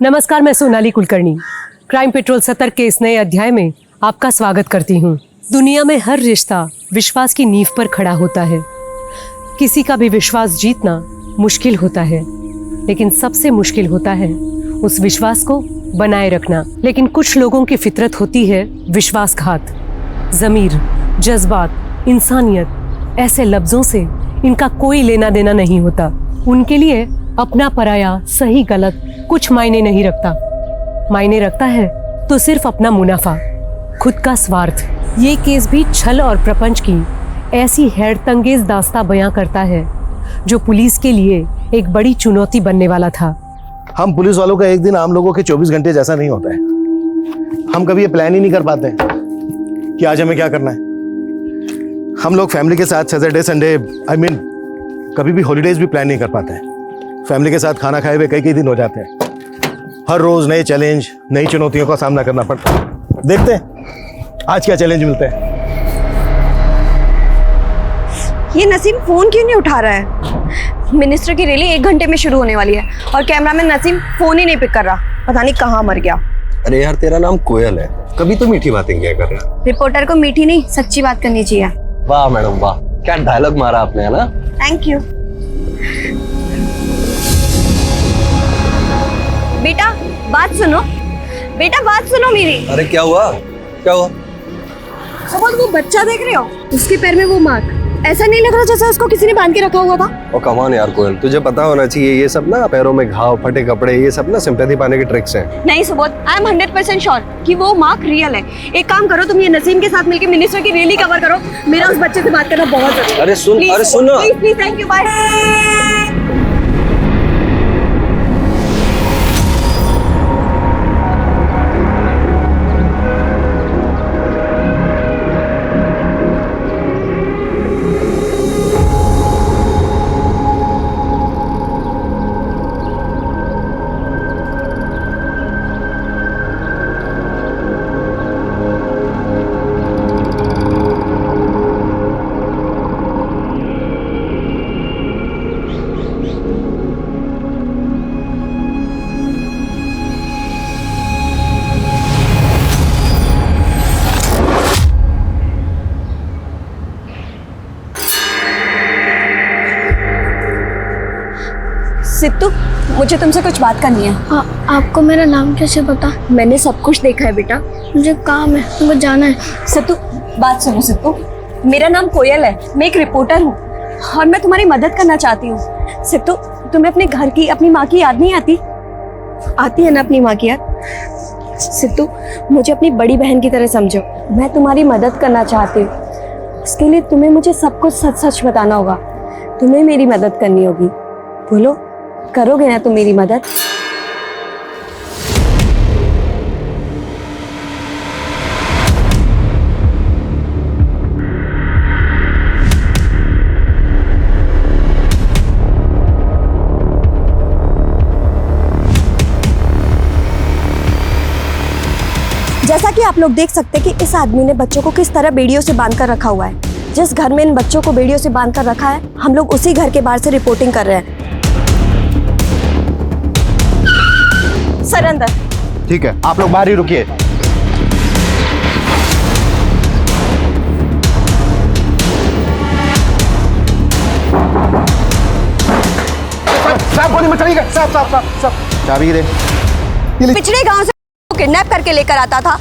नमस्कार, मैं Sonali Kulkarni crime petrol 70 के इस नए अध्याय में आपका स्वागत करती हूँ। दुनिया में हर रिश्ता विश्वास की नींव पर खड़ा होता है। किसी का भी विश्वास जीतना मुश्किल होता है, लेकिन सबसे मुश्किल होता है उस विश्वास को बनाए रखना। लेकिन कुछ लोगों की फितरत होती है विश्वासघात। ज़मीर, जज्बात, इंसानियत, ऐसे लफ्जों से इनका कोई लेना देना नहीं होता। उनके लिए अपना पराया, सही गलत कुछ मायने नहीं रखता। मायने रखता है तो सिर्फ अपना मुनाफा, खुद का स्वार्थ। ये केस भी छल और प्रपंच की ऐसी हैरतअंगेज दास्तां बयां करता है जो पुलिस के लिए एक बड़ी चुनौती बनने वाला था। हम पुलिस वालों का एक दिन आम लोगों के 24 घंटे जैसा नहीं होता है। हम कभी ये प्लान ही नहीं कर पाते कि आज हमें क्या करना है। हम लोग फैमिली के साथ सैटरडे संडे कभी भी हॉलीडेज भी प्लान नहीं कर पाते हैं। फैमिली के साथ खाना खाए हुए कई दिन हो जाते हैं। हर रोज नए चैलेंज, नई चुनौतियों का सामना करना पड़ता है। देखते हैं आज क्या चैलेंज मिलते हैं। ये नसीम फोन क्यों नहीं उठा रहा है? मिनिस्टर की रैली 1 घंटे में शुरू होने वाली है और कैमरामैन नसीम फोन ही नहीं पिक कर रहा। पता नहीं कहाँ मर गया। अरे यार, तेरा नाम कोयल है, कभी तो मीठी बातें क्या कर रहा है। रिपोर्टर को मीठी नहीं सच्ची बात करनी चाहिए। वाह मैडम वाह, क्या डायलॉग मारा आपने, है ना? Thank you. बेटा बात सुनो, बेटा बात सुनो मेरी। अरे क्या हुआ, क्या हुआ? सब वो बच्चा देख रहे हो, उसके पैर में वो मार्क, ऐसा नहीं लग रहा जैसे उसको किसी ने बांध के रखा हुआ था? ओ कम ऑन यार कोयल, तुझे पता होना चाहिए ये सब ना, पैरों में घाव, फटे कपड़े, ये सब ना सिंपैथी पाने की ट्रिक्स हैं। नहीं सुबोध, आई एम 100% श्योर कि वो मार्क रियल है। एक काम करो, तुम ये नसीम के साथ मिलकर मिनिस्टर की रैली कवर करो। मेरा उस बच्चे से बात करना बहुत जरूरी है। अरे सुन, अरे सुन ना। Please, thank you, bye. Sidhu, मुझे तुमसे कुछ बात करनी है। आपको मेरा नाम कैसे पता? मैंने सब कुछ देखा है बेटा। मुझे काम है, मुझे जाना है। सिद्धू बात सुनो। सिद्धू, मेरा नाम कोयल है, मैं एक रिपोर्टर हूँ और मैं तुम्हारी मदद करना चाहती हूँ। सिद्धू, तुम्हें अपने घर की, अपनी माँ की याद नहीं आती? आती है ना अपनी माँ की याद? सिद्धू, मुझे अपनी बड़ी बहन की तरह समझो। मैं तुम्हारी मदद करना चाहती हूँ। उसके लिए तुम्हें मुझे सब कुछ सच सच बताना होगा। तुम्हें मेरी मदद करनी होगी। बोलो, करोगे ना तुम मेरी मदद? जैसा कि आप लोग देख सकते हैं कि इस आदमी ने बच्चों को किस तरह बेड़ियों से बांधकर रखा हुआ है। जिस घर में इन बच्चों को बेड़ियों से बांधकर रखा है, हम लोग उसी घर के बाहर से रिपोर्टिंग कर रहे हैं। सर अंदर। ठीक है, आप लोग बाहर ही रुकिए। साहब गोली मत चलिएगा। साहब चाबी दे। पिछड़े गांव से किडनैप करके लेकर आता था,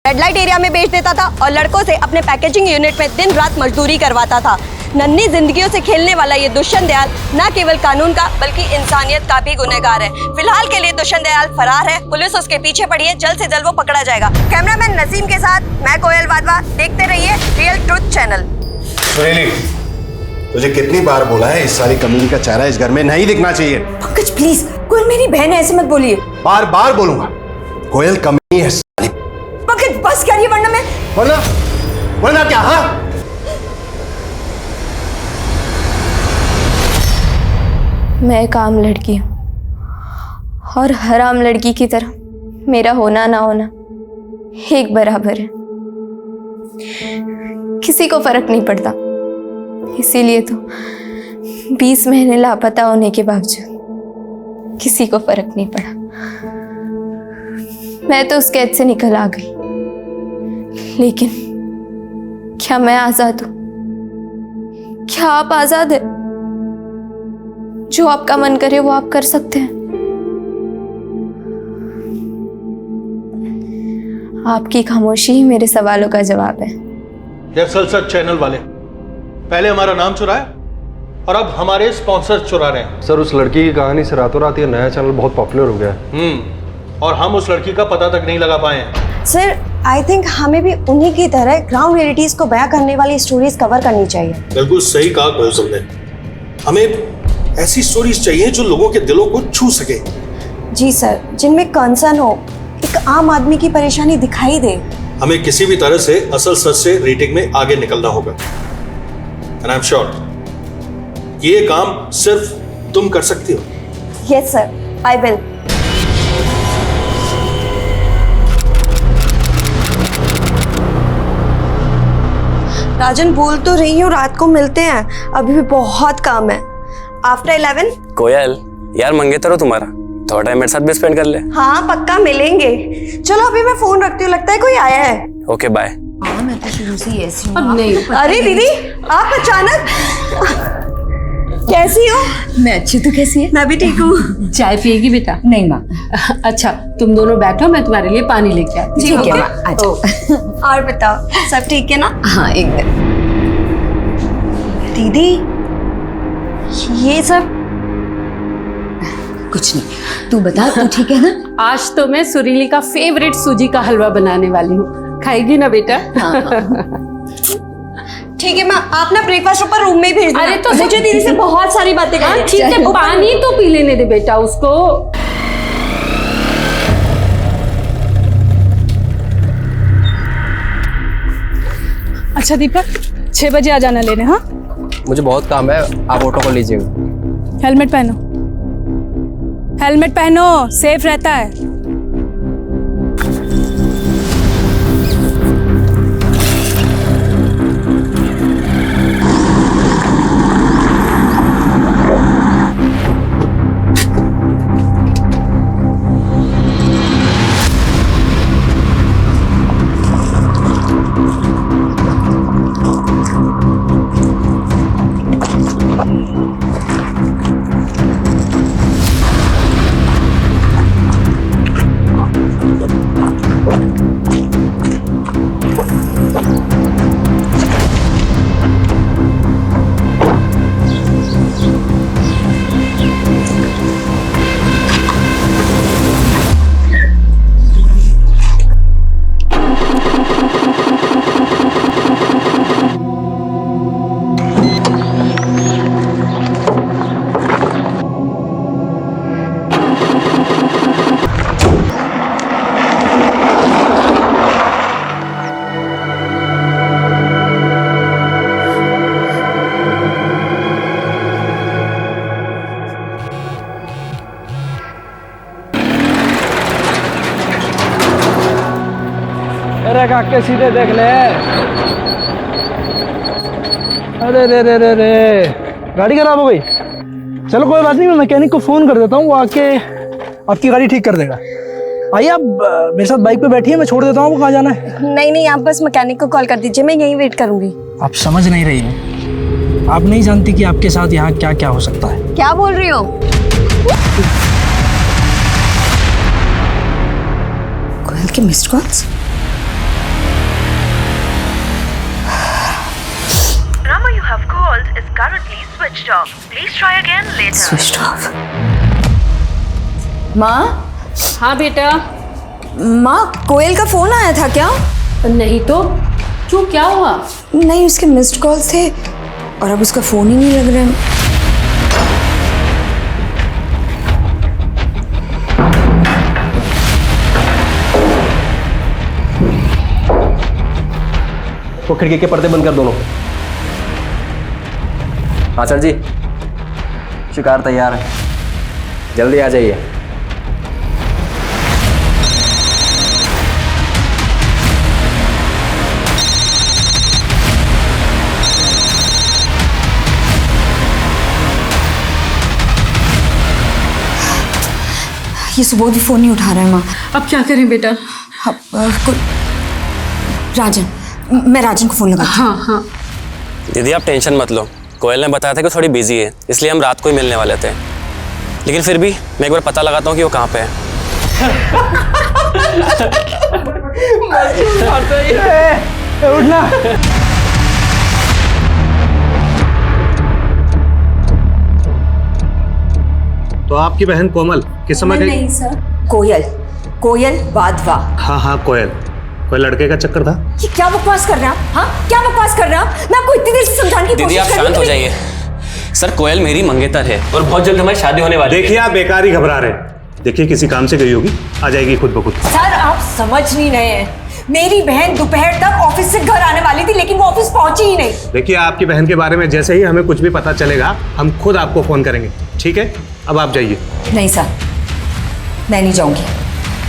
रेड लाइट एरिया में बेच देता था और लड़कों से अपने पैकेजिंग यूनिट में दिन रात मजदूरी करवाता था। नन्ही जिंदगियों से खेलने वाला ये दुष्यंत दयाल न केवल कानून का बल्कि इंसानियत का भी गुनहगार है। फिलहाल के लिए दुष्यंत दयाल फरार है, पुलिस उसके पीछे पड़ी है, जल्द से जल्द वो पकड़ा जाएगा। कैमरामैन नसीम के साथ मैं कोयल वाधवा, देखते रहिए रियल ट्रुथ चैनल। सुनीली, तुझे कितनी बार बोला है इस सारी कमीनी का चेहरा इस घर में नहीं दिखना चाहिए। पंकज प्लीज, कोयल मेरी बहन है, ऐसे मत बोलिए। बार बार बोलूंगा, कोयल कमीनी है साली। पंकज बस करिए वरना क्या? हाँ, मैं एक आम लड़की हूँ और हर आम लड़की की तरह मेरा होना ना होना एक बराबर है। किसी को फर्क नहीं पड़ता, इसीलिए तो 20 महीने लापता होने के बावजूद किसी को फर्क नहीं पड़ा। मैं तो उस कैद से निकल आ गई, लेकिन क्या मैं आजाद हूं? क्या आप आजाद है? जो आपका मन करे वो आप कर सकते हैं। आपकी खामोशी ही मेरे सवालों का जवाब है। दरअसल सर चैनल वाले पहले हमारा नाम चुराया और अब हमारे स्पॉन्सर चुरा रहे हैं। सर उस लड़की की कहानी से रातों रात ये नया चैनल बहुत पॉपुलर हो गया है। और हम उस लड़की का पता तक नहीं लगा पाए हैं। सर आई थिंक हमें भी उन्हीं की तरह ग्राउंड रियलिटीज को बयां करने वाली स्टोरीज कवर करनी चाहिए। बिल्कुल सही कहा कोयल ने। हमें ऐसी स्टोरीज चाहिए जो लोगों के दिलों को छू सके। जी सर, जिनमें कंसर्न हो, एक आम आदमी की परेशानी दिखाई दे। हमें किसी भी तरह से असल सच से रेटिंग में आगे निकलना होगा। एंड आई एम श्योर ये काम सिर्फ तुम कर सकती हो। Yes sir, I will. Rajan बोल तो रही हूँ, रात को मिलते हैं, अभी भी बहुत काम है। आफ्टर 11। कोयल यार मंगेतर हो तुम्हारा, थोड़ा टाइम मेरे साथ भी स्पेंड कर ले। हाँ पक्का मिलेंगे। चलो अभी मैं फोन रखती हूँ, लगता है कोई आया है। Okay bye. मैं तो शुरू से ऐसी हूँ। नहीं, अरे दीदी आप अचानक कैसी हो? मैं अच्छी, तू कैसी है? मैं भी ठीक हूँ। चाय पिएगी बेटा? नहीं माँ। अच्छा तुम दोनों बैठो, मैं तुम्हारे लिए पानी लेके आती हूँ। ठीक है माँ, आ जाओ। और बताओ सब ठीक है ना? हाँ एकदम। दीदी ये सब कुछ नहीं, तू बता, तू ठीक है ना? आज तो मैं सुरीली का फेवरेट सूजी का हलवा बनाने वाली हूँ, खाएगी ना बेटा? ठीक है मैं, आप ना ब्रेकफास्ट ऊपर रूम में ही भेज देना। अरे तो मुझे दीदी से बहुत सारी बातें करनी है। ठीक है, पानी तो पी लेने दे बेटा उसको। अच्छा दीपक, 6 बजे आ जाना लेने। हाँ मुझे बहुत काम है, आप ऑटो को लीजिएगा। हेलमेट पहनो, हेलमेट पहनो, सेफ रहता है। अरे काके सीधे देख ले। अरे रे रे रे रे, गाड़ी खराब हो गई। चलो कोई बात नहीं, मैं मैकेनिक को फोन कर देता हूँ, वो आके आपकी गाड़ी ठीक कर देगा। आइए आप मेरे साथ बाइक पे बैठिए, मैं छोड़ देता हूँ। आपको कहाँ जाना है? नहीं आप बस मैकेनिक को कॉल कर दीजिए, मैं यहीं वेट करूंगी। आप समझ नहीं रही हैं, आप नहीं जानती कि आपके साथ यहाँ क्या क्या हो सकता है। क्या बोल रही हो? कोयल के missed calls. Number you have called is currently switched off. Please try again later. Switch off. माँ, हाँ बेटा। माँ कोयल का फोन आया था क्या? नहीं तो क्यों, क्या हुआ? नहीं, उसके मिस्ड कॉल्स थे और अब उसका फोन ही नहीं लग रहा है। वो खिड़की के पर्दे बंद कर दोनों। हाँ सर जी, शिकार तैयार है, जल्दी आ जाइए। ये सुबोध भी फोन नहीं उठा रहा है माँ। अब क्या करें बेटा? राजन, मैं राजन को फोन लगा। हाँ हाँ दीदी आप टेंशन मत लो, कोयल ने बताया था कि थोड़ी बिजी है, इसलिए हम रात को ही मिलने वाले थे। लेकिन फिर भी मैं एक बार पता लगाता हूँ कि वो कहाँ पे है। उठना। तो आपकी बहन कोमल किस समय गई? नहीं सर, कोयल वाधवा। हाँ हाँ कोयल, कोई लड़के का चक्कर था। ये क्या बकवास कर रहे हैं आप? हाँ क्या बकवास कर रहे हैं आप? मैं आपको इतनी देर से समझाने की कोशिश दीदी आप कर रही शांत हो हूँ। जाइए। सर कोयल मेरी मंगेतर है और बहुत जल्द हमारी शादी होने वाली है। देखिए आप बेकार ही घबरा रहे हैं। देखिए किसी काम से गई होगी, आ जाएगी खुद ब खुद। सर आप समझ नहीं रहे हैं, मेरी बहन दोपहर तक ऑफिस से घर आने वाली थी लेकिन वो ऑफिस पहुंची ही नहीं। देखिए आपकी बहन के बारे में जैसे ही हमें कुछ भी पता चलेगा हम खुद आपको फोन करेंगे, ठीक है? अब आप जाइए। नहीं सर, मैं नहीं जाऊंगी।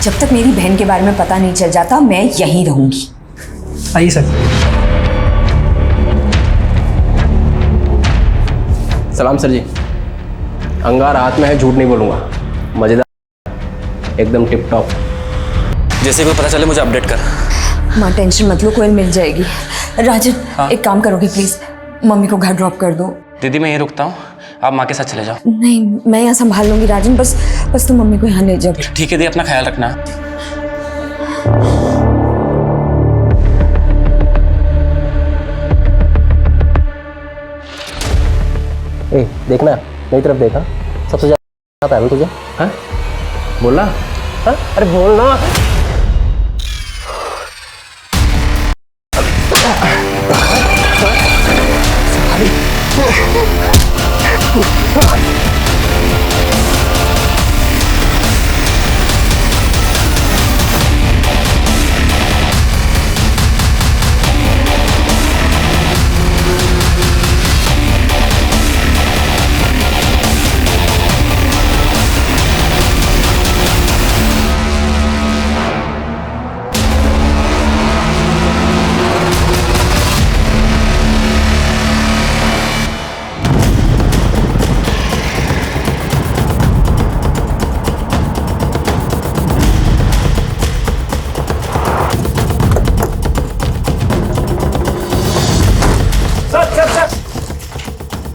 जब तक मेरी बहन के बारे में पता नहीं चल जाता मैं यहीं रहूंगी। आइए सर। सलाम सर जी। अंगार हाथ में है, झूठ नहीं बोलूंगा। मजेदार, एकदम टिप टॉप। जैसे कोई पता चले मुझे अपडेट कर। माँ टेंशन मत लो, कोयल मिल जाएगी। राजन हाँ? एक काम करोगे प्लीज, मम्मी को घर ड्रॉप कर दो। दीदी मैं यहीं रुकता हूँ, आप माँ के साथ चले जाओ। नहीं मैं यहाँ संभाल लूंगी राजन, बस तुम मम्मी को यहाँ ले जाओ। ठीक है दी, अपना ख्याल रखना। ए देखना, मेरी तरफ देखा, सबसे ज्यादा आता है तुझे। हाँ बोलना, हाँ अरे बोलना।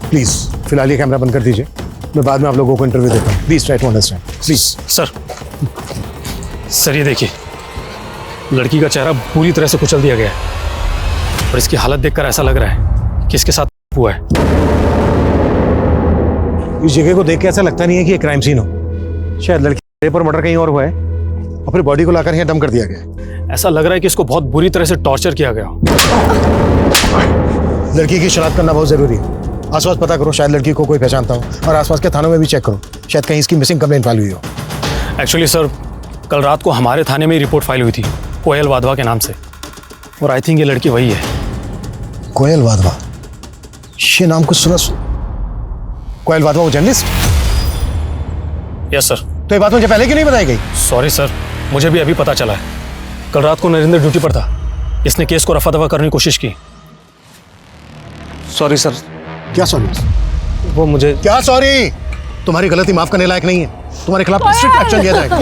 प्लीज फिलहाल ये कैमरा बंद कर दीजिए, मैं बाद में आप लोगों को इंटरव्यू देता हूँ। Please try to understand please. Sir ये देखिए, लड़की का चेहरा पूरी तरह से कुचल दिया गया है और इसकी हालत देखकर ऐसा लग रहा है कि इसके साथ हुआ है। इस जगह को देख के ऐसा लगता नहीं है कि ये क्राइम सीन हो। शायद लड़की रेप और मर्डर कहीं और हुआ है और फिर बॉडी को लाकर यहाँ डंप कर दिया गया। ऐसा लग रहा है कि इसको बहुत बुरी तरह से टॉर्चर किया गया हो। लड़की की शनाख्त करना बहुत जरूरी है। आसपास पता करो, शायद लड़की को कोई पहचानता हो, और आसपास के थानों में भी चेक करो, शायद कहीं इसकी मिसिंग कंप्लेंट फाइल हुई हो। एक्चुअली सर कल रात को हमारे थाने में ही रिपोर्ट फाइल हुई थी कोयल वाधवा के नाम से, और आई थिंक ये लड़की वही है। कोयल वाधवा, ये नाम कुछ सुना। कोयल वाधवा वो जर्नलिस्ट? Yes sir. तो ये बात मुझे पहले क्यों नहीं बताई गई? सॉरी सर, मुझे भी अभी पता चला है। कल रात को नरेंद्र ड्यूटी पर था, इसने केस को रफा दफा करने की कोशिश की। Sorry sir. क्या सॉरी? वो मुझे क्या सॉरी? तुम्हारी गलती माफ करने लायक नहीं है, तुम्हारे खिलाफ स्ट्रिक्ट एक्शन लिया जाएगा।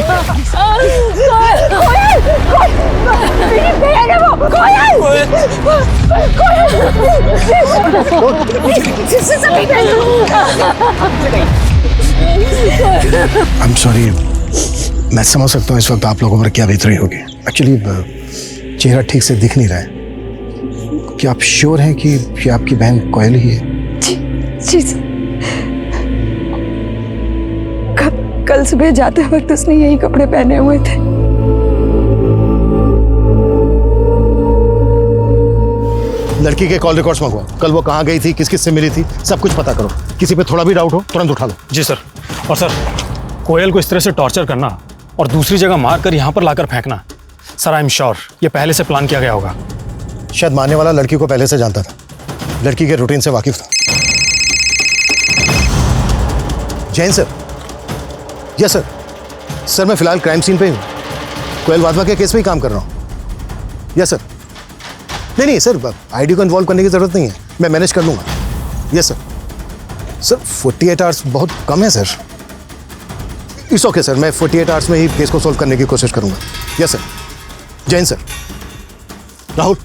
आई एम सॉरी, मैं समझ सकता हूँ इस वक्त आप लोगों पर क्या बीत रही होगी। एक्चुअली चेहरा ठीक से दिख नहीं रहा है। क्या आप श्योर हैं कि ये आपकी बहन कोयल ही है? जी सर, कल सुबह जाते वक्त उसने यही कपड़े पहने हुए थे। लड़की के कॉल रिकॉर्ड्स मंगवाओ, कल वो कहाँ गई थी, किस किस से मिली थी, सब कुछ पता करो। किसी पे थोड़ा भी डाउट हो तुरंत उठा लो। जी सर। और सर कोयल को इस तरह से टॉर्चर करना और दूसरी जगह मार कर यहाँ पर लाकर फेंकना, सर आई एम श्योर ये पहले से प्लान किया गया होगा। शायद मारने वाला लड़की को पहले से जानता था, लड़की के रूटीन से वाकिफ था। Jain sir. Yes sir. Sir मैं फिलहाल क्राइम सीन पे हूँ, कोयल वाधवा के केस पे ही काम कर रहा हूँ। Yes sir. नहीं सर, आईडी को इन्वॉल्व करने की जरूरत नहीं है, मैं मैनेज कर लूँगा। Yes sir. सर 48 आवर्स बहुत कम है सर। इट्स ओके सर, मैं 48 आवर्स में ही केस को सॉल्व करने की कोशिश करूंगा। Yes sir. Jain sir. Rahul,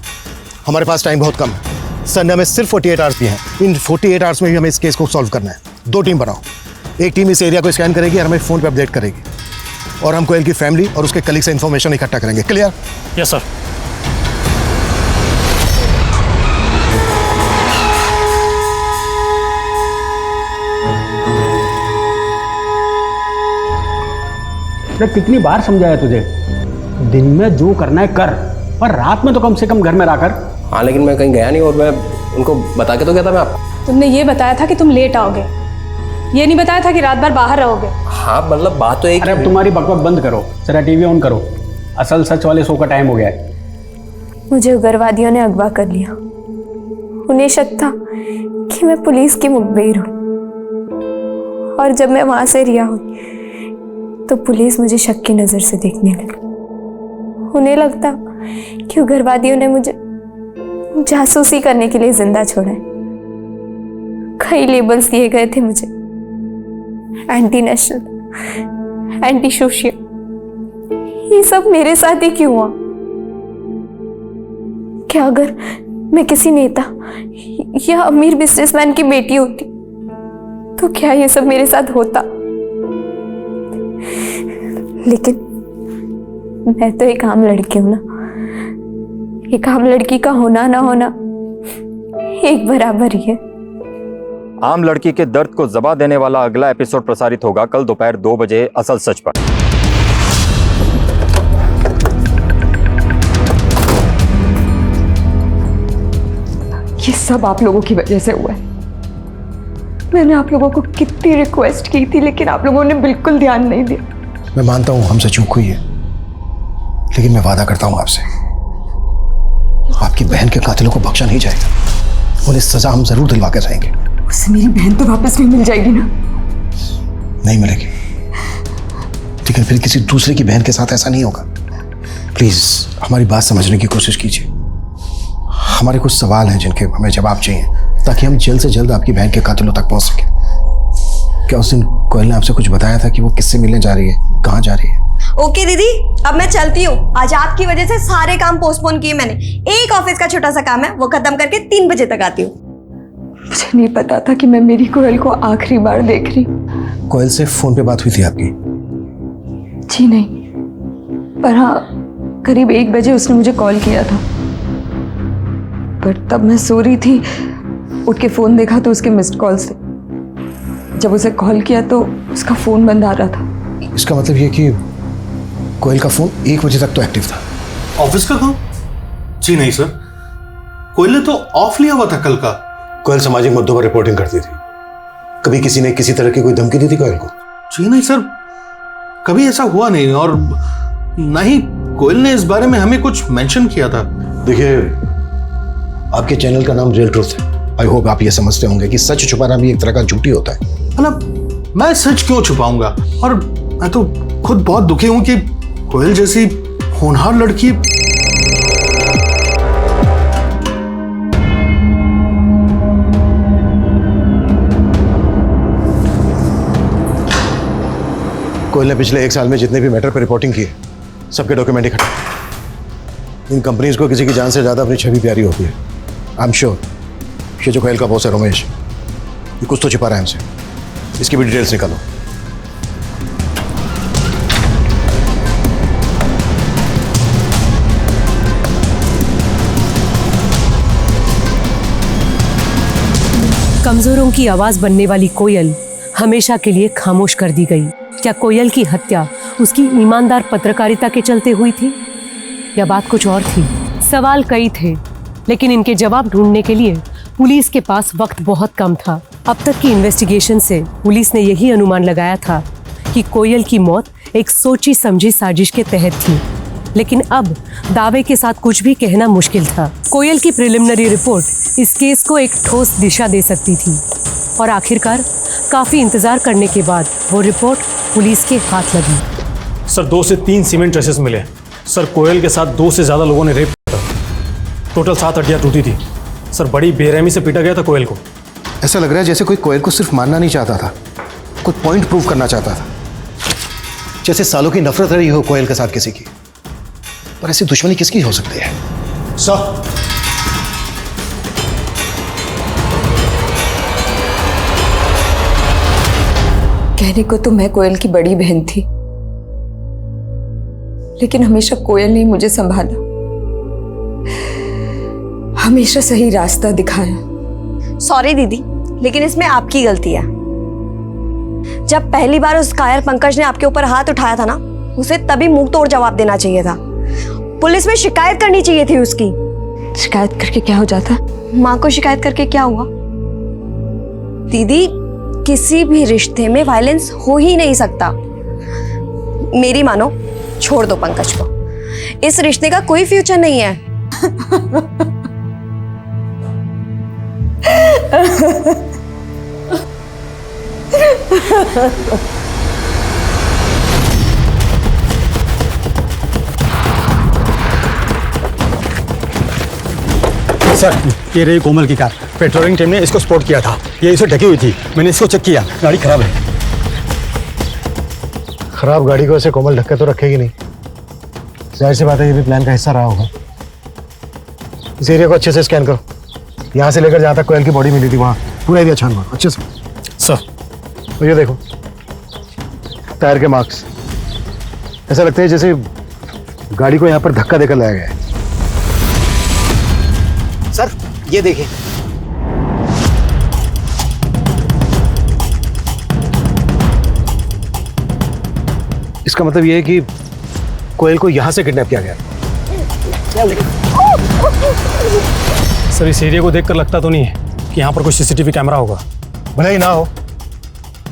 हमारे पास टाइम बहुत कम है सर ने हमें सिर्फ 48 आवर्स दिए हैं। इन 48 आवर्स में भी हमें इस केस को सॉल्व करना है। 2 टीम बनाओ, एक टीम इस एरिया को स्कैन करेगी और हमें फ़ोन पे अपडेट करेगी, और हम कोयल की फैमिली और उसके कलीग से इन्फॉर्मेशन इकट्ठा करेंगे। क्लियर? Yes sir. अरे कितनी बार समझाया तुझे, दिन में जो करना है कर, पर रात में तो कम से कम घर में रह कर। हाँ लेकिन मैं कहीं गया नहीं और मैं उनको बता के तो गया था मैं आपको। तुमने ये बताया था कि तुम लेट आओगे, ये नहीं बताया था कि रात भर बाहर रहोगे। हाँ मतलब बात तो एक। अरे अब तुम्हारी बकबक बंद करो, जरा टीवी ऑन करो, असल सच वाले शो का टाइम हो गया है। मुझे उग्रवादियों ने अगवा कर लिया। उन्हें शक था कि मैं पुलिस की मुखबिर हूँ, और जब मैं वहां से रिहा हुई तो पुलिस मुझे शक की नजर से देखने लगी। उन्हें लगता कि उग्रवादियों ने मुझे जासूसी करने के लिए जिंदा छोड़ा है। कई लेबल्स दिए गए थे मुझे, एंटी नेशनल, एंटी सोशियल। ये सब मेरे साथ ही क्यों हुआ? क्या अगर मैं किसी नेता या अमीर बिजनेसमैन की बेटी होती तो क्या ये सब मेरे साथ होता? लेकिन मैं तो एक आम लड़की हूं ना। एक आम लड़की का होना ना होना एक बराबर ही है। आम लड़की के दर्द को जबा देने वाला अगला एपिसोड प्रसारित होगा कल दोपहर 2 बजे असल सच पर। ये सब आप लोगों की वजह से हुआ है। मैंने आप लोगों को कितनी रिक्वेस्ट की थी, लेकिन आप लोगों ने बिल्कुल ध्यान नहीं दिया। मैं मानता हूं हमसे चूक हुई है, लेकिन मैं वादा करता हूं आपसे, आपकी बहन के कातिलों को बख्शा नहीं जाएगा। उन्हें सजा हम जरूर दिलवा कर रहेंगे। उससे मेरी बहन तो वापस नहीं मिल जाएगी ना? नहीं मिलेगी, लेकिन फिर किसी दूसरे की बहन के साथ ऐसा नहीं होगा। प्लीज हमारी बात समझने की कोशिश कीजिए। हमारे कुछ सवाल हैं जिनके हमें जवाब चाहिए, ताकि हम जल्द से जल्द आपकी बहन के कातिलों तक पहुंच सके। क्या उस दिन कोयल ने आपसे कुछ बताया था कि वो किससे मिलने जा रही है, कहाँ जा रही है? ओके दीदी, अब मैं चलती हूँ। आज आपकी वजह से सारे काम पोस्टपोन किए मैंने। एक ऑफिस का छोटा सा काम है, वो खत्म करके 3 बजे तक आती हूँ। मुझे नहीं पता था कि मैं मेरी कोयल को आखिरी बार देख रही। कोयल से फोन पे बात हुई थी आपकी? जी नहीं, पर हाँ करीब 1 बजे उसने मुझे कॉल किया था, पर तब मैं सो रही थी। उठ के फोन देखा तो उसके मिस्ड कॉल्स थे। जब उसे कॉल किया तो उसका फोन बंद आ रहा था। इसका मतलब ये कि कोयल का फोन 1 बजे तक तो एक्टिव था। ऑफिस का काम? जी नहीं सर, कोयल ने तो ऑफ लिया हुआ था कल का। कोयल सामाजिक मुद्दों पर रिपोर्टिंग करती थी। कभी किसी ने किसी तरह की कोई धमकी दी थी कोयल को? जी नहीं सर, कभी ऐसा हुआ नहीं, और ना ही कोयल ने इस बारे में हमें कुछ मेंशन किया था। देखिए, आपके चैनल का नाम रियल ट्रूथ है। आई होप आप ये समझते होंगे कि सच छुपाना भी एक तरह का झूठी होता है। मतलब मैं सच क्यों छुपाऊंगा? और मैं तो खुद बहुत दुखी हूं कि कोयल जैसी होनहार लड़की कोयल ने पिछले 1 साल में जितने भी मैटर पर रिपोर्टिंग की है, सबके डॉक्यूमेंट इकट्ठा। इन कंपनीज को किसी की जान से ज्यादा अपनी छवि प्यारी होती है। आई एम श्योर ये जो कोयल का बॉस है रमेश, ये कुछ तो छिपा रहा है हमसे। इसकी भी डिटेल्स निकालो। कमजोरों की आवाज बनने वाली कोयल हमेशा के लिए खामोश कर दी गई। क्या कोयल की हत्या उसकी ईमानदार पत्रकारिता के चलते हुई थी, या बात कुछ और थी? सवाल कई थे, लेकिन इनके जवाब ढूंढने के लिए पुलिस के पास वक्त बहुत कम था। अब तक की इन्वेस्टिगेशन से पुलिस ने यही अनुमान लगाया था कि कोयल की मौत एक सोची समझी साजिश के तहत थी, लेकिन अब दावे के साथ कुछ भी कहना मुश्किल था। कोयल की प्रिलिमिनरी रिपोर्ट इस केस को एक ठोस दिशा दे सकती थी, और आखिरकार काफी इंतजार करने के बाद वो रिपोर्ट पुलिस के हाथ लगी। सर 2 से 3 सीमेंट ट्रेसेस मिले। सर कोयल के साथ 2 से ज्यादा लोगों ने रेप किया था। टोटल 7 हड्डियां टूटी थी। सर बड़ी बेरहमी से पीटा गया था कोयल को। ऐसा लग रहा है जैसे कोई कोयल को सिर्फ मारना नहीं चाहता था, कुछ पॉइंट प्रूव करना चाहता था। जैसे सालों की नफरत रही हो कोयल के साथ किसी की, पर ऐसी दुश्मनी किसकी हो सकती है? सर, कहने को तो मैं कोयल की बड़ी बहन थी, लेकिन हमेशा कोयल ने मुझे संभाला, हमेशा सही रास्ता दिखाया। सॉरी दीदी, लेकिन इसमें आपकी गलती है। जब पहली बार उस कायर पंकज ने आपके ऊपर हाथ उठाया था ना, उसे तभी मुंह तोड़ जवाब देना चाहिए था। पुलिस में शिकायत करनी चाहिए थी उसकी। शिकायत करके क्या हो जाता? माँ को शिकायत करके क्या हुआ? दीदी, किसी भी रिश्ते में वायलेंस हो ही नहीं सकता। मेरी मानो, छोड़ दो पंकज को, इस रिश्ते का कोई फ्यूचर नहीं है। सर, ये रही कोमल की कार। पेट्रोलिंग टीम ने इसको स्पॉट किया था। ये इसे ढकी हुई थी, मैंने इसको चेक किया, गाड़ी खराब है। खराब गाड़ी को ऐसे कोमल ढक्के तो रखेगी नहीं, जाहिर सी बात है ये भी प्लान का हिस्सा रहा होगा। इस एरिया को अच्छे से स्कैन करो, यहाँ से लेकर जहाँ तक कोयल की बॉडी मिली थी वहाँ पूरा एरिया छान मारो अच्छे से। सर, और ये देखो टायर के मार्क्स, ऐसा लगता है जैसे गाड़ी को यहाँ पर धक्का देकर लाया गया है। सर, ये देखिए, इसका मतलब ये है कि कोयल को यहां से किडनैप किया गया। सर, इस एरिया को देखकर लगता तो नहीं है कि यहाँ पर कोई सीसीटीवी कैमरा होगा। भले ही ना हो,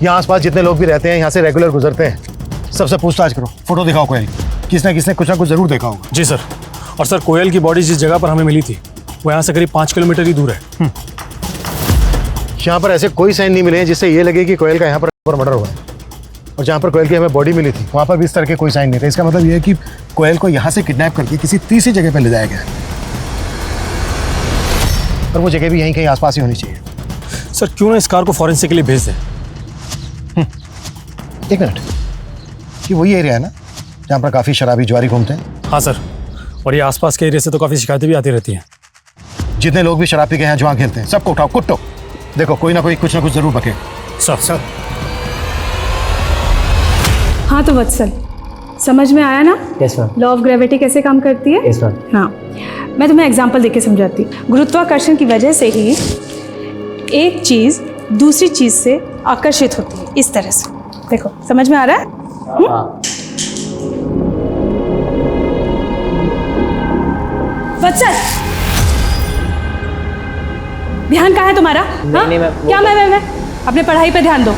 यहाँ आसपास जितने लोग भी रहते हैं यहाँ से रेगुलर गुजरते हैं, सबसे पूछताछ करो, फोटो दिखाओ कोयल, किसने कुछ ना कुछ जरूर देखा होगा। जी सर। और सर, कोयल की बॉडी जिस जगह पर हमें मिली थी वो यहाँ से करीब 5 किलोमीटर ही दूर है। यहाँ पर ऐसे कोई साइन नहीं मिले हैं जिससे ये लगे कि कोयल का यहाँ पर मर्डर हुआ है, और जहाँ पर कोयल की हमें बॉडी मिली थी वहाँ पर भी इस तरह के कोई साइन नहीं थे। इसका मतलब ये है कि कोयल को यहाँ से किडनैप करके किसी तीसरी जगह पर ले जाया गया है, और वो जगह भी यहीं कहीं आसपास ही होनी चाहिए। सर, क्यों ना इस कार को फॉरेंसिक के लिए भेज दें? एक मिनट, कि वही एरिया है ना जहाँ पर काफ़ी शराबी जुआरी घूमते हैं? हाँ सर, और ये आसपास के एरिया से तो काफ़ी शिकायतें भी आती रहती हैं। जितने लोग भी शराब पी के यहाँ जुआ खेलते हैं सबको उठाओ, कुट्टो, देखो कोई ना कुछ जरूर बके। सर, हाँ तो वत्सल, समझ में आया ना? Yes ma'am. Law of gravity कैसे काम करती है? Yes ma'am. हाँ, मैं तुम्हें एग्जांपल देके समझाती हूँ। गुरुत्वाकर्षण की वजह से ही एक चीज दूसरी चीज से आकर्षित होती है, इस तरह से। देखो, समझ में आ रहा है? वत्सल, ध्यान कहाँ है तुम्हारा? नहीं, क्या मैं अपने पढ़ाई पे ध्यान दो।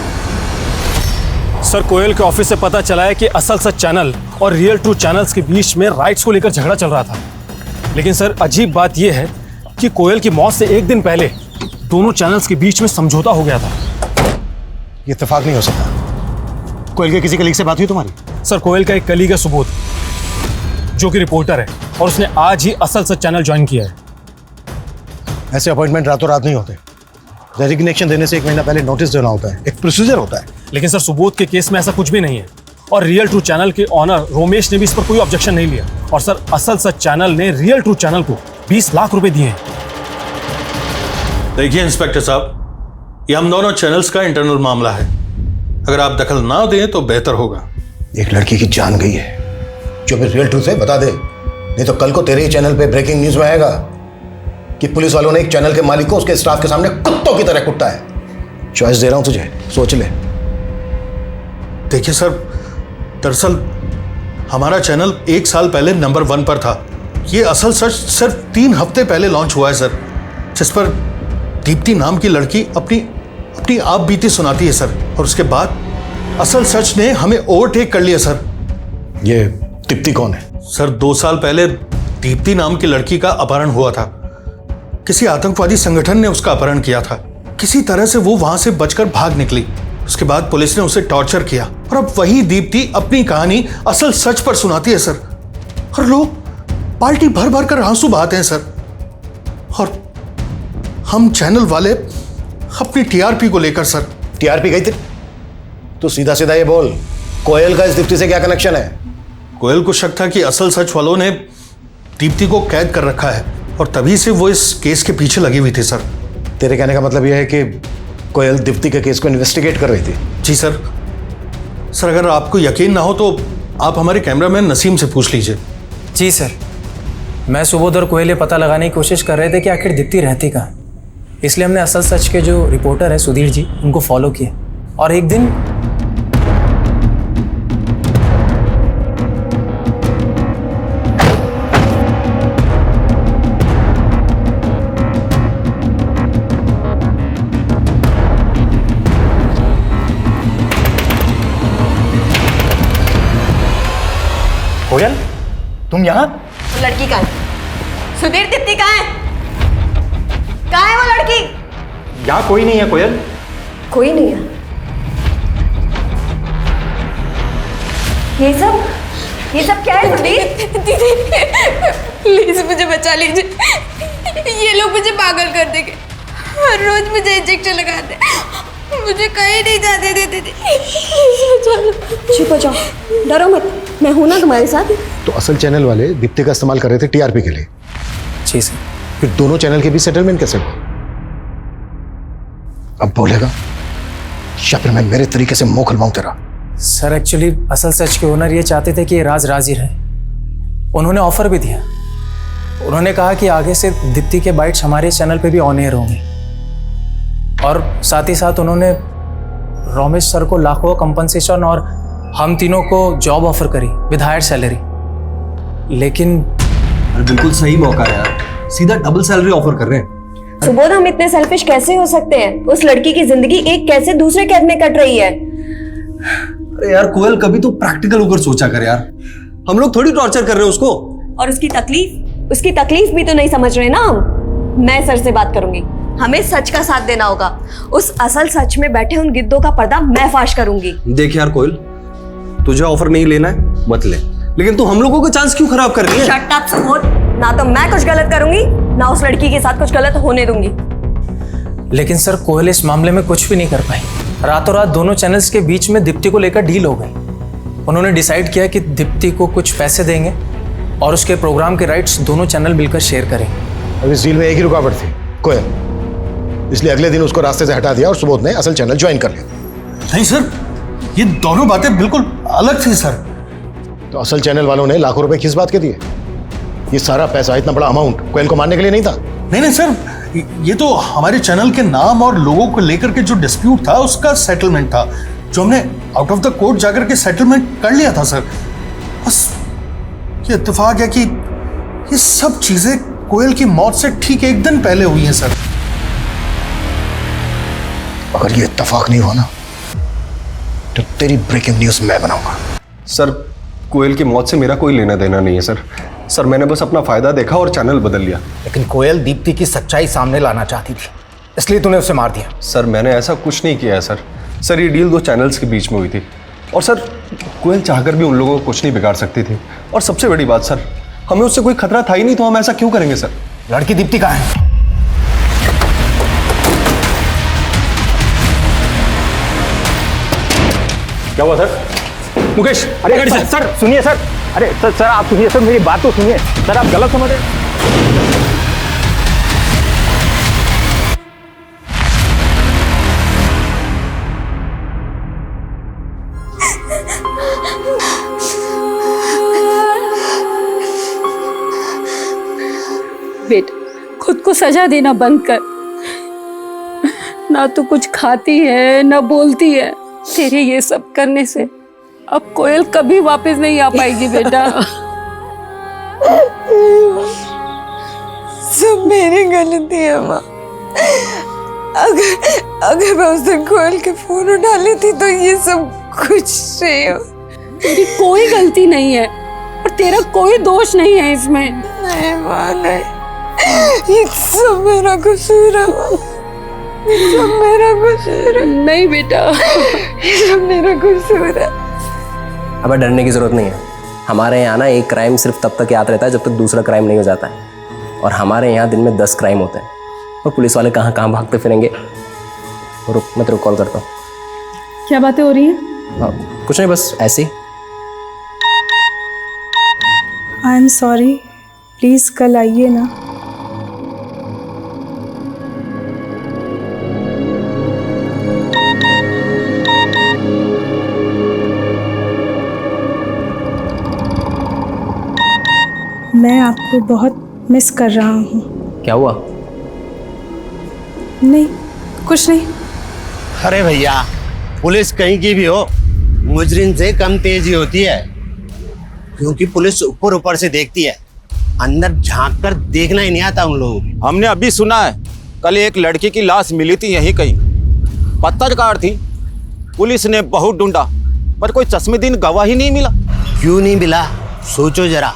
सर, कोयल के ऑफिस से पता चला है कि असल सच चैनल और रियल ट्रू चैनल्स के बीच में राइट्स को लेकर झगड़ा चल रहा था। लेकिन सर, अजीब बात यह है कि कोयल की मौत से एक दिन पहले दोनों चैनल्स के बीच में समझौता हो गया था। ये इत्तेफाक नहीं हो सकता। कोयल के किसी कलीग से बात हुई तुम्हारी? सर, कोयल का एक कलीग है सुबोध, जो कि रिपोर्टर है, और उसने आज ही असल सच चैनल ज्वाइन किया है। ऐसे अपॉइंटमेंट रातों रात नहीं होते, रेजिग्नेशन देने से 1 महीना पहले नोटिस देना होता है, एक प्रोसीजर होता है। लेकिन सर, सुबोध के केस में ऐसा कुछ भी नहीं है, और रियल ट्रू चैनल के ऑनर रोमेश ने भी इस पर कोई ऑब्जेक्शन नहीं लिया। और सर, असल सच चैनल ने रियल ट्रू चैनल को 20 लाख रुपए दिए हैं। देखिए इंस्पेक्टर साहब, ये हम दोनों चैनल्स का इंटरनल मामला है, अगर आप दखल ना दें तो बेहतर होगा। एक लड़की की जान गई है, जो भी रियल ट्रूथ है बता दे, नहीं तो कल को तेरे ही चैनल पे ब्रेकिंग न्यूज में आएगा कि पुलिस वालों ने एक चैनल के मालिक को उसके स्टाफ के सामने कुत्तों की तरह कुटा है। चॉइस दे रहा हूं तुझे, सोच ले। देखिए सर, दरअसल हमारा चैनल 1 साल पहले नंबर 1 पर था। ये असल सच सिर्फ 3 हफ्ते पहले लॉन्च हुआ है सर, जिस पर दीप्ति नाम की लड़की अपनी आप बीती सुनाती है सर, और उसके बाद असल सच ने हमें ओवरटेक कर लिया सर। ये दीप्ति कौन है? सर, 2 साल पहले दीप्ति नाम की लड़की का अपहरण हुआ था। किसी आतंकवादी संगठन ने उसका अपहरण किया था। किसी तरह से वो वहां से बचकर भाग निकली। उसके बाद पुलिस ने उसे टॉर्चर किया, और अब वही दीप्ति अपनी कहानी असल सच पर सुनाती है सर, और लोग पार्टी भर भर कर आंसू बहाते हैं सर। और हम चैनल वाले अपनी टीआरपी को लेकर सर। टीआरपी गई थी? तो सीधा सीधा ये बोल, कोयल का इस दीप्ति से क्या कनेक्शन है? कोयल को शक था कि असल सच वालों ने दीप्ति को कैद कर रखा है और तभी से वो इस केस के पीछे लगी हुई थी सर। तेरे कहने का मतलब यह है कि कोयल दीप्ति के केस को इन्वेस्टिगेट कर रही थी? जी सर। सर अगर आपको यकीन ना हो तो आप हमारे कैमरामैन नसीम से पूछ लीजिए। जी सर, मैं सुबोध और कोयल ये पता लगाने की कोशिश कर रहे थे कि आखिर दीप्ति रहती कहाँ, इसलिए हमने असल सच के जो रिपोर्टर है सुधीर जी उनको फॉलो किया और एक दिन कोयल तुम यहाँ? वो लड़की कहाँ है? सुधीर, दीप्ति कहाँ है? कहाँ है वो लड़की? यहाँ कोई नहीं है कोयल। कोई नहीं है? ये सब क्या है सुधीर? दीदी प्लीज मुझे बचा लीजिए, ये लोग मुझे पागल कर देंगे, हर रोज मुझे इंजेक्शन लगाते, मुझे कहीं नहीं जाने देते। चुप हो जाओ, डरो मत, मैं हूं ना तुम्हारे साथ। तो असल चैनल वाले दीप्ति का इस्तेमाल कर रहे थे टीआरपी के लिए? जी सर। फिर दोनों चैनल के बीच सेटलमेंट कैसे हुआ? अब बोलेगा या फिर मैं मेरे तरीके से मुंह खुलवाऊं तेरा? सर एक्चुअली असल सच के ओनर ये चाहते थे कि ये राज राज ही रहे। उन्होंने ऑफर भी दिया, उन्होंने कहा कि आगे से दीप्ति के बाइट्स हमारे चैनल पे भी ऑन एयर होंगे और साथ ही साथ उन्होंने रोमेश सर को लाखों कंपनसेशन और हम तीनों को जॉब ऑफर करी विद हायर सैलरी। लेकिन बिल्कुल सही मौका है यार, सीधा डबल सैलरी ऑफर कर रहे हैं। सुबोध, हम इतने सेल्फिश कैसे हो सकते हैं? उस लड़की की जिंदगी एक कैसे दूसरे कैद में कट रही है। अरे यार कोयल, कभी तो प्रैक्टिकल होकर सोचा कर यार, हम लोग थोड़ी टॉर्चर कर रहे हैं उसको। और उसकी तकलीफ भी तो नहीं समझ रहे ना हम। मैं सर से बात करूंगी, हमें सच का साथ देना होगा। उस असल सच में बैठे उन गिद्धों का पर्दा मैं फाश करूंगी। देख यार कोयल, तुझे ऑफर नहीं लेना है मत ले, लेकिन तू हम लोगों का चांस क्यों खराब कर रही है? शट अप सुबोध, ना तो मैं कुछ गलत करूंगी ना उस लड़की के साथ कुछ गलत होने दूंगी। लेकिन सर कोयल इस मामले में कुछ भी नहीं कर पाई। रातों रात दोनों चैनल्स के बीच में दीप्ति को लेकर डील हो गई। उन्होंने डिसाइड किया कि दीप्ति को कुछ पैसे देंगे और उसके प्रोग्राम के राइट्स दोनों चैनल मिलकर शेयर करेंगे। अब इस डील में एक ही रुकावट थी, कोयल, इसलिए अगले दिन उसको रास्ते से हटा दिया और सुबोध ने असल चैनल ज्वाइन कर लिया। नहीं सर, ये दोनों बातें बिल्कुल अलग थी सर। तो असल चैनल वालों ने लाखों रुपए किस बात के दिए? ये सारा पैसा, इतना बड़ा अमाउंट कोयल को मारने के लिए नहीं था? नहीं सर, ये तो हमारे चैनल के नाम और लोगों को लेकर के जो डिस्प्यूट था उसका सेटलमेंट था, जो हमने आउट ऑफ द कोर्ट जाकर के सेटलमेंट कर लिया था सर। बस ये इत्तेफाक है कि ये सब चीजें कोयल की मौत से ठीक एक दिन पहले हुई हैं सर। अगर ये इत्तेफाक नहीं हुआ ना तो तेरी ब्रेकिंग न्यूज मैं बनाऊंगा। सर कोयल की मौत से मेरा कोई लेना देना नहीं है सर। सर मैंने बस अपना फायदा देखा और चैनल बदल लिया। लेकिन कोयल दीप्ति की सच्चाई सामने लाना चाहती थी, इसलिए तूने उसे मार दिया। सर मैंने ऐसा कुछ नहीं किया है सर। सर ये डील दो चैनल्स के बीच में हुई थी और सर कोयल चाहकर भी उन लोगों को कुछ नहीं बिगाड़ सकती थी। और सबसे बड़ी बात सर, हमें उससे कोई खतरा था ही नहीं, तो हम ऐसा क्यों करेंगे सर? लड़की दीप्ति कहाँ है? क्या हुआ सर? मुकेश, अरे सर सुनिए सर, अरे सर आप सुनिए सर, मेरी बात तो सुनिए सर, आप गलत समझ रहे हैं। बेटा खुद को सजा देना बंद कर, ना तो कुछ खाती है ना बोलती है। तेरे ये सब करने से अब कोयल कभी वापस नहीं आ पाएगी बेटा। सब मेरी गलती है माँ। अगर मैं उस दिन कोयल के फोन उठा लेती तो ये सब कुछ नहीं हो। तेरी कोई गलती नहीं है और तेरा कोई दोष नहीं है इसमें। नहीं माँ नहीं, ये सब मेरा कसूर है माँ, ये सब मेरा कसूर है। नहीं बेटा, ये सब मेरा कसूर है। अब डरने की जरूरत नहीं है। हमारे यहाँ ना एक क्राइम सिर्फ तब तक याद रहता है जब तक दूसरा क्राइम नहीं हो जाता है, और हमारे यहाँ दिन में 10 क्राइम होते हैं और पुलिस वाले कहाँ कहाँ भागते फिरेंगे। रुक, मैं तेरे को कॉल करता हूँ। क्या बातें हो रही हैं? कुछ नहीं, बस ऐसे ही। आई एम सॉरी, प्लीज़ कल आइए ना। मैं आपको बहुत मिस कर रहा हूँ। क्या हुआ? नहीं, कुछ नहीं। अरे भैया, पुलिस कहीं की भी हो, मुजरिम से कम तेजी होती है, क्योंकि पुलिस ऊपर ऊपर से देखती है, अंदर झांक कर देखना ही नहीं आता उन लोगों को। हमने अभी सुना है, कल एक लड़की की लाश मिली थी यहीं कहीं, पत्थरकार थी। पुलिस ने बहुत ढूंढा पर कोई चश्मदीद गवाह ही नहीं मिला। क्यों नहीं मिला, सोचो जरा,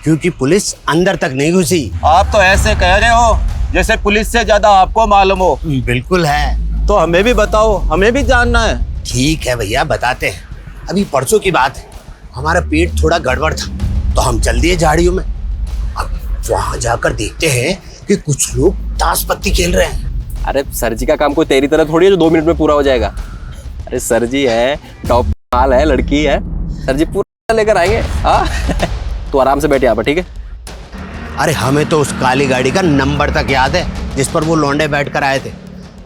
क्योंकि पुलिस अंदर तक नहीं घुसी। आप तो ऐसे कह रहे हो जैसे पुलिस से ज्यादा आपको मालूम हो। बिल्कुल है। तो हमें भी बताओ, हमें भी जानना है। ठीक है भैया, बताते हैं। अभी परसों की बात है, हमारा पेट थोड़ा गड़बड़ था तो हम चल दिए झाड़ियों में। अब वहां जाकर देखते हैं कि कुछ लोग ताश पत्ती खेल रहे हैं। अरे सर जी का काम कोई तेरी तरह थोड़ी है जो 2 मिनट में पूरा हो जाएगा। अरे सर जी है, टॉप माल है, लड़की है, सर जी पूरा लेकर आएंगे। हाँ तो आराम से बैठे यहाँ पर, ठीक है? अरे हमें तो उस काली गाड़ी का नंबर तक याद है जिस पर वो लौंडे बैठ कर आए थे।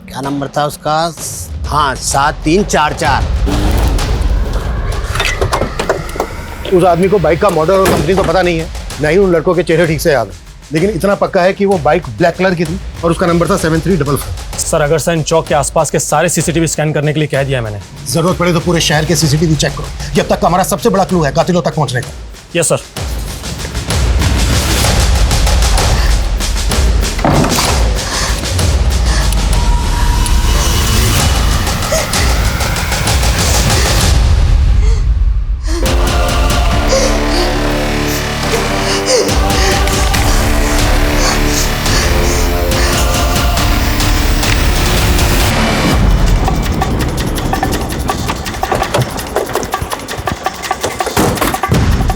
क्या नंबर था उसका? हाँ, 7344। उस आदमी को बाइक का मॉडल और कंपनी तो पता नहीं है, नहीं उन लड़कों के चेहरे ठीक से याद है, लेकिन इतना पक्का है कि वो बाइक ब्लैक कलर की थी और उसका नंबर था 7344। सर अगर सर चौक के आसपास के सारे सीसीटीवी स्कैन करने के लिए कह दिया मैंने। जरूरत पड़े तो पूरे शहर के सीसीटीवी चेक करो, ये अब तक का हमारा सबसे बड़ा क्लू है कातिलों तक पहुंचने का। Yes sir.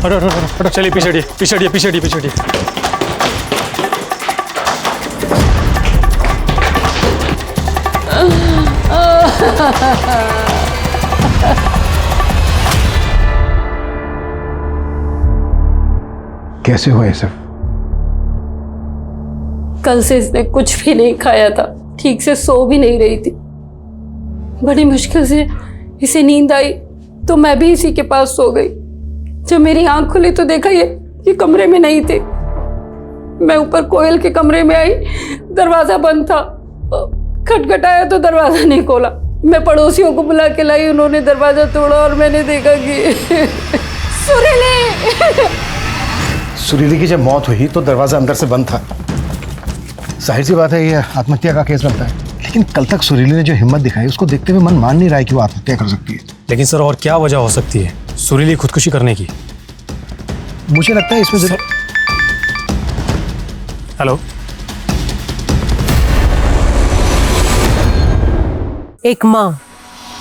हटो, चलिए पीछे हटिए, पीछे हटिए, पीछे हटिए, पीछे हटिए। कैसे हुआ ये सब? कल से इसने कुछ भी नहीं खाया था, ठीक से सो भी नहीं रही थी। बड़ी मुश्किल से इसे नींद आई तो मैं भी इसी के पास सो गई। जब मेरी आंख खुली तो देखा ये कमरे में नहीं थे। मैं ऊपर कोयल के कमरे में आई, दरवाजा बंद था। खटखटाया तो दरवाजा नहीं खोला। मैं पड़ोसियों को बुला के लाई, उन्होंने दरवाजा तोड़ा और मैंने देखा कि सुरीली की जब मौत हुई तो दरवाजा अंदर से बंद था। जाहिर सी बात है ये आत्महत्या का केस बनता है, लेकिन कल तक सुरीली ने जो हिम्मत दिखाई उसको देखते हुए मन मान नहीं रहा है कि वो आत्महत्या कर सकती है। लेकिन सर और क्या वजह हो सकती है सुरीली खुदकुशी करने की? मुझे लगता है इसमें हेलो, एक माँ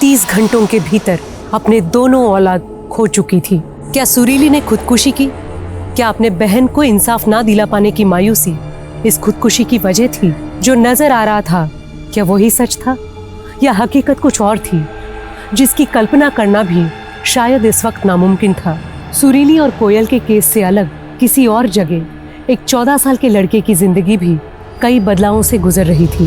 30 घंटों के भीतर अपने दोनों औलाद खो चुकी थी। क्या सुरीली ने खुदकुशी की? क्या अपने बहन को इंसाफ ना दिला पाने की मायूसी इस खुदकुशी की वजह थी? जो नजर आ रहा था क्या वही सच था या हकीकत कुछ और थी जिसकी कल्पना करना भी शायद इस वक्त नामुमकिन था? सुरीली और कोयल के केस से अलग किसी और जगह एक 14 साल के लड़के की जिंदगी भी कई बदलावों से गुजर रही थी।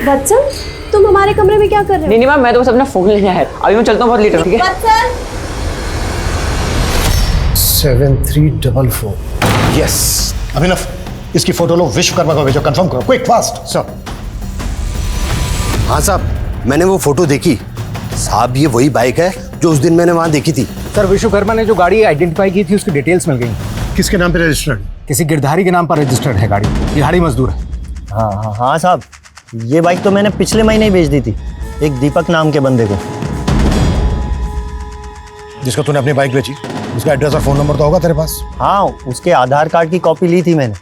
बच्चन, तुम हमारे कमरे में क्या कर रहे हो? नहीं मैम, मैं तो बस अपना फोन लेने आया। अभी मैं चलता हूँ, बहुत लेट हो, ठीक है? 7344। यस अभिनव, इसकी फोटो लो, विश्वकर्मा को भेजो, कंफर्म करो, क्विक फास्ट। सर। हाँ साहब, मैंने वो फोटो देखी। साहब ये वही बाइक है जो उस दिन मैंने वहाँ देखी थी। सर विश्वकर्मा ने जो गाड़ी आइडेंटिफाई की थी उसकी डिटेल्स मिल गई। किसके नाम पे रजिस्टर्ड? किसी गिरधारी के नाम पर रजिस्टर्ड है गाड़ी। दिहाड़ी मजदूर है। हाँ साहब, ये बाइक तो मैंने पिछले महीने ही बेच दी थी एक दीपक नाम के बंदे को। जिसको तूने अपनी बाइक बेची, उसका एड्रेस और फोन नंबर तो होगा तेरे पास? हाँ, उसके आधार कार्ड की कॉपी ली थी मैंने।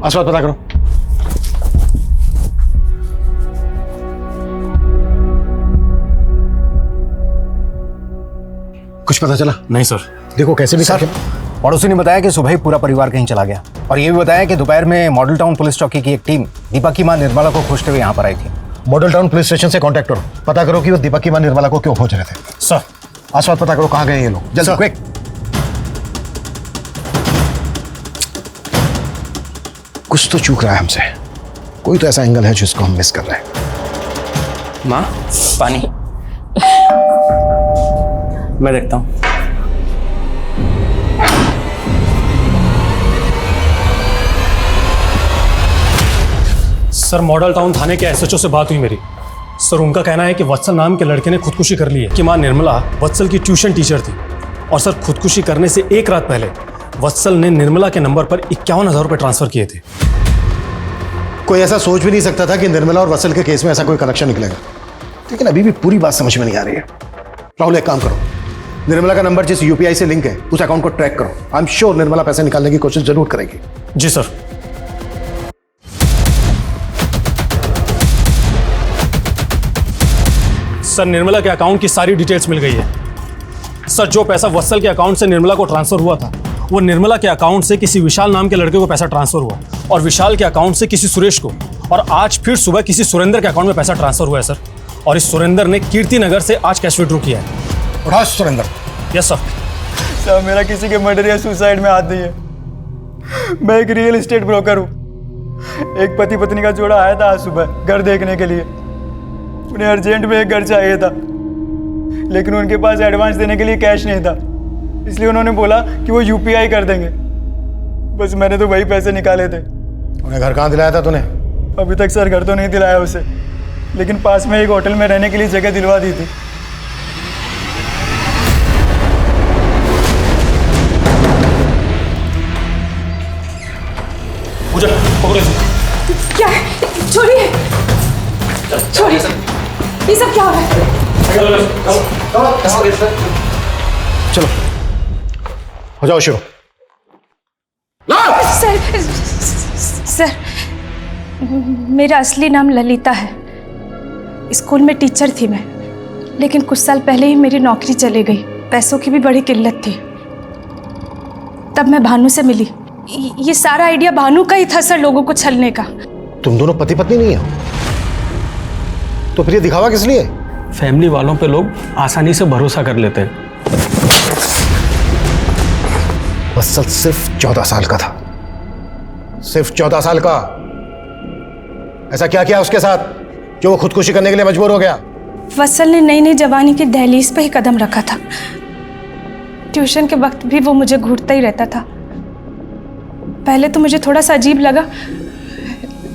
आसपास पता करो। कुछ पता चला? नहीं सर। देखो कैसे भी सर, पड़ोसी ने बताया कि सुबह ही पूरा परिवार कहीं चला गया, और ये भी बताया कि दोपहर में मॉडल टाउन पुलिस चौकी की एक टीम दीपक की मां निर्मला को खोजते हुए यहाँ पर आई थी। मॉडल टाउन पुलिस स्टेशन से कांटेक्ट करो, पता करो कि वो दीपक की मां निर्मला को क्यों खोज रहे थे। सर। आसपास पता करो कहाँ गए ये लोग, जल्दी क्विक। कुछ तो चूक रहा है हमसे, कोई तो ऐसा एंगल है जिसको हम मिस कर रहे हैं। माँ, पानी। मैं देखता हूँ। सर, मॉडल टाउन थाने के एसएचओ से बात हुई मेरी। सर, उनका कहना है कि वत्सल नाम के लड़के ने खुदकुशी कर ली है कि मां निर्मला वत्सल की ट्यूशन टीचर थी, और सर खुदकुशी करने से एक रात पहले वत्सल ने निर्मला के नंबर पर 51,000 रुपए ट्रांसफर किए थे। कोई ऐसा सोच भी नहीं सकता था कि निर्मला और वत्सल के केस में ऐसा कोई कनेक्शन निकलेगा, लेकिन अभी भी पूरी बात समझ में नहीं आ रही है। राहुल, एक काम करो, निर्मला का नंबर जिस यूपीआई से लिंक है उस अकाउंट को ट्रैक करो। आई एम श्योर निर्मला पैसे निकालने की कोशिश जरूर करेगी। जी सर। सर, निर्मला के अकाउंट की सारी डिटेल्स मिल गई है। सर, जो पैसा वत्सल के अकाउंट से निर्मला को ट्रांसफर हुआ था वो निर्मला के अकाउंट से किसी विशाल नाम के लड़के को पैसा ट्रांसफर हुआ, और विशाल के अकाउंट से किसी सुरेश को, और आज फिर सुबह किसी सुरेंद्र के अकाउंट में पैसा ट्रांसफर हुआ है सर। और इस सुरेंद्र ने कीर्ति नगर से आज कैश विड्रॉ किया है। उठा सुरेंद्र। Yes sir. सर, मेरा किसी के मर्डर या सुसाइड में हाथ नहीं है। मैं एक रियल एस्टेट ब्रोकर हूँ। एक पति पत्नी का जोड़ा आया था आज सुबह घर देखने के लिए। उन्हें अर्जेंट में एक घर चाहिए था, लेकिन उनके पास एडवांस देने के लिए कैश नहीं था, इसलिए उन्होंने बोला कि वो यूपीआई कर देंगे। बस मैंने तो वही पैसे निकाले थे। उन्हें घर कहाँ दिलाया था तूने? अभी तक सर घर तो नहीं दिलाया उसे, लेकिन पास में एक होटल में रहने के लिए जगह दिलवा दी थी। क्या है? छोड़िए, छोड़िए, ये सब क्या हो रहा है? चलो हो जाओ शुरू। सर, सर, मेरा असली नाम ललिता है। स्कूल में टीचर थी मैं, लेकिन कुछ साल पहले ही मेरी नौकरी चली गई। पैसों की भी बड़ी किल्लत थी। तब मैं भानु से मिली। ये सारा आइडिया भानु का ही था सर, लोगों को छलने का। तुम दोनों पति पत्नी नहीं हो तो फिर ये दिखावा किस लिए? फैमिली वालों पे लोग आसानी से भरोसा कर लेते हैं। वत्सल सिर्फ 14 साल का था, सिर्फ 14 साल का। ऐसा क्या किया उसके साथ जो वो खुदकुशी करने के लिए मजबूर हो गया? वत्सल ने नई नई जवानी की दहलीज पे ही कदम रखा था। ट्यूशन के वक्त भी वो मुझे घूरता ही रहता था। पहले तो मुझे थोड़ा सा अजीब लगा,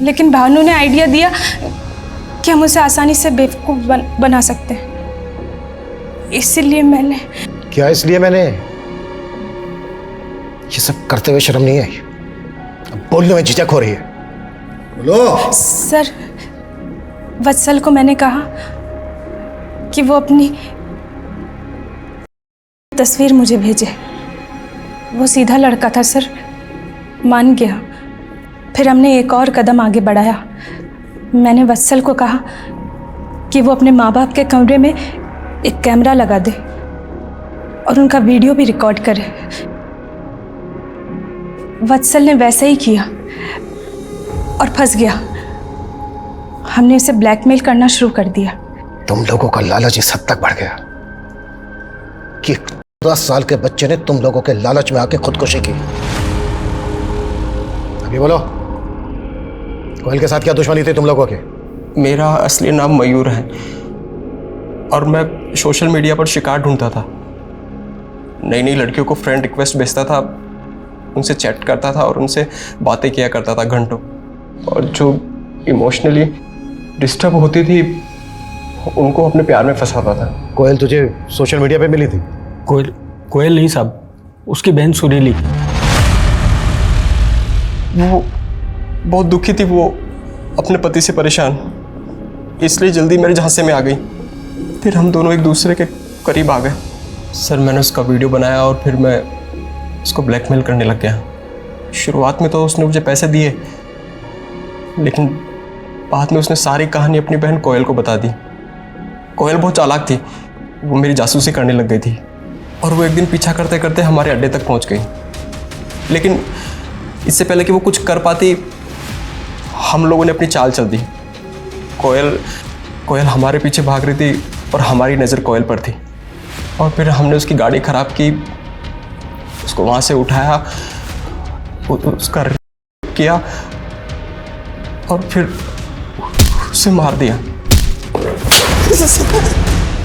लेकिन भानु ने आइडिया दिया कि हम उसे आसानी से बेवकूफ बना सकते हैं। इसीलिए मैंने। क्या इसलिए मैंने? ये सब करते हुए शर्म नहीं आई? अब बोलने में झिझक हो रही है, बोलो। सर, वत्सल को मैंने कहा कि वो अपनी तस्वीर मुझे भेजे। वो सीधा लड़का था सर, मान गया। फिर हमने एक और कदम आगे बढ़ाया। मैंने वत्सल को कहा कि वो अपने माँ बाप के कमरे में एक कैमरा लगा दे और उनका वीडियो भी रिकॉर्ड करे। वत्सल ने वैसे ही किया और फंस गया। हमने उसे ब्लैकमेल करना शुरू कर दिया। तुम लोगों का लालच इस हद तक बढ़ गया कि 10 साल के बच्चे ने तुम लोगों के लालच में आके खुदकुशी की। अभी बोलो, कोयल के साथ क्या दुश्मनी थी तुम लोगों के? मेरा असली नाम मयूर है और मैं सोशल मीडिया पर शिकार ढूंढता था। नई नई लड़कियों को फ्रेंड रिक्वेस्ट भेजता था, उनसे चैट करता था और उनसे बातें किया करता था घंटों। और जो इमोशनली डिस्टर्ब होती थी उनको अपने प्यार में फंसाता था। कोयल तुझे सोशल मीडिया पे मिली थी? कोयल नहीं साहब, उसकी बहन सुरीली। वो बहुत दुखी थी, वो अपने पति से परेशान, इसलिए जल्दी मेरे झांसे में आ गई। फिर हम दोनों एक दूसरे के करीब आ गए। सर, मैंने उसका वीडियो बनाया और फिर मैं उसको ब्लैकमेल करने लग गया। शुरुआत में तो उसने मुझे पैसे दिए, लेकिन बाद में उसने सारी कहानी अपनी बहन कोयल को बता दी। कोयल बहुत चालाक थी, वो मेरी जासूसी करने लग गई थी और वो एक दिन पीछा करते करते हमारे अड्डे तक पहुंच गई। लेकिन इससे पहले कि वो कुछ कर पाती, हम लोगों ने अपनी चाल चल दी। कोयल हमारे पीछे भाग रही थी और हमारी नज़र कोयल पर थी, और फिर हमने उसकी गाड़ी ख़राब की, उसको वहाँ से उठाया, उसका रेप किया और फिर उसे मार दिया।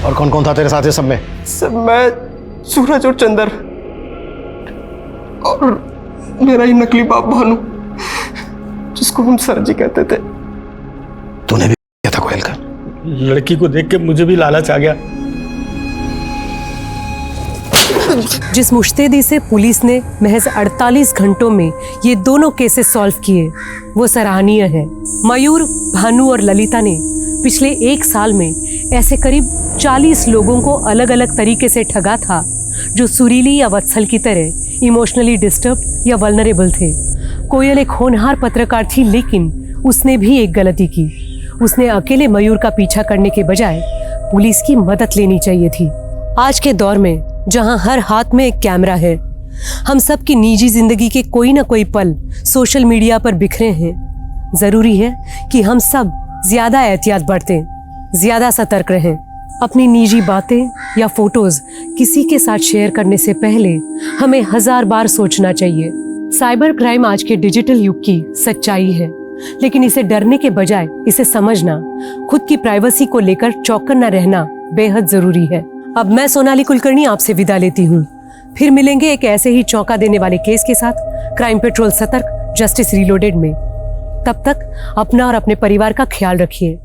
और कौन कौन था तेरे साथ ये सब में? सब मैं, सूरज और चंदर और मेरा ही नकली बाप भानु, जिसको हम सर जी कहते थे। तूने भी किया था कोयल का? लड़की को देख के मुझे भी लालच आ गया। जिस मुश्तैदी से पुलिस ने महज 48 घंटों में ये दोनों केसेस सॉल्व किए, वो सराहनीय है। मयूर, भानु और ललिता ने पिछले 1 साल में ऐसे करीब 40 लोगों को अलग अलग तरीके से ठगा था, जो सुरीली या वत्सल की तरह इमोशनली डिस्टर्ब या वल्नरेबल थे। कोयल एक होनहार पत्रकार थी, लेकिन उसने भी एक गलती की। उसने अकेले मयूर का पीछा करने के बजाय पुलिस की मदद लेनी चाहिए थी। आज के दौर में जहां हर हाथ में एक कैमरा है, हम सब की निजी जिंदगी के कोई ना कोई पल सोशल मीडिया पर बिखरे हैं। जरूरी है कि हम सब ज्यादा एहतियात बरतें, ज्यादा सतर्क रहें। अपनी निजी बातें या फोटोज किसी के साथ शेयर करने से पहले हमें 1000 बार सोचना चाहिए। साइबर क्राइम आज के डिजिटल युग की सच्चाई है, लेकिन इसे डरने के बजाय इसे समझना, खुद की प्राइवेसी को लेकर चौकन्ना रहना बेहद जरूरी है। अब मैं सोनाली कुलकर्णी आपसे विदा लेती हूँ। फिर मिलेंगे एक ऐसे ही चौंका देने वाले केस के साथ क्राइम पेट्रोल सतर्क, जस्टिस रीलोडेड में। तब तक अपना और अपने परिवार का ख्याल रखिए।